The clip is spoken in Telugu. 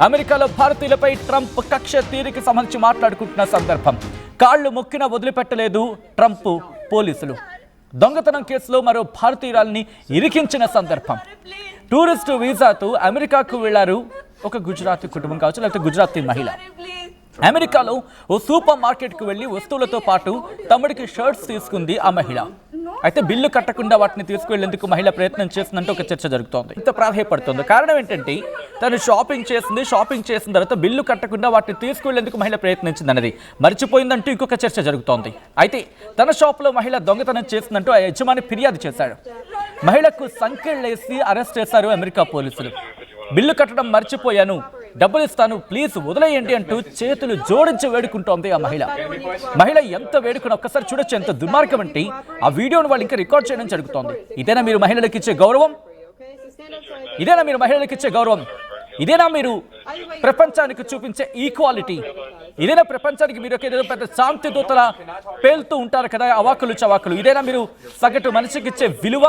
అమెరికాలో భారతీయులపై ట్రంప్ కక్ష తీరికి సంబంధించి మాట్లాడుకుంటున్న సందర్భం. కాళ్లు మొక్కిన వదిలిపెట్టలేదు ట్రంప్ పోలీసులు. దొంగతనం కేసులో మరో భారతీయురాల్ని ఇరికించిన సందర్భం. టూరిస్టు వీసాతో అమెరికాకు వెళ్లారు ఒక గుజరాతీ కుటుంబం కావచ్చు, లేకపోతే గుజరాతీ మహిళ. అమెరికాలో ఓ సూపర్ మార్కెట్కు వెళ్లి వస్తువులతో పాటు తమ్ముడికి షర్ట్స్ తీసుకుంది ఆ మహిళ. అయితే బిల్లు కట్టకుండా వాటిని తీసుకువెళ్లేందుకు మహిళ ప్రయత్నం చేసిందంటే ఒక చర్చ జరుగుతోంది. ఇంత ప్రాధాన్యపడుతుంది. కారణం ఏంటంటే తను షాపింగ్ చేసిన తర్వాత బిల్లు కట్టకుండా వాటిని తీసుకువెళ్లేందుకు మహిళ ప్రయత్నించిందన్నది మర్చిపోయిందంటూ ఇంకొక చర్చ జరుగుతోంది. అయితే తన షాపులో మహిళ దొంగతనం చేసిందంటూ ఆ యజమాని ఫిర్యాదు చేశాడు. మహిళకు సంకెళ్లేసి అరెస్ట్ చేశారు అమెరికా పోలీసులు. బిల్లు కట్టడం మర్చిపోయాను, డబ్బులు ఇస్తాను, ప్లీజ్ వదిలేయండి అంటూ చేతులు జోడించి వేడుకుంటోంది ఆ మహిళ ఎంత వేడుకుని ఒక్కసారి చూడొచ్చు. ఎంత దుర్మార్గం అంటే ఆ వీడియోను వాళ్ళు ఇంకా రికార్డ్ చేయడం జరుగుతోంది. ఇదేనా మీరు మహిళలకు ఇచ్చే గౌరవం? ఇదేనా మీరు ప్రపంచానికి చూపించే ఈక్వాలిటీ? ఇదేనా ప్రపంచానికి మీరు ఏదో పెద్ద శాంతి దూతల పేలుతూ ఉంటారు కదా, అవాకులు చవాకులు? ఇదేనా మీరు సగటు మనిషికి ఇచ్చే విలువ?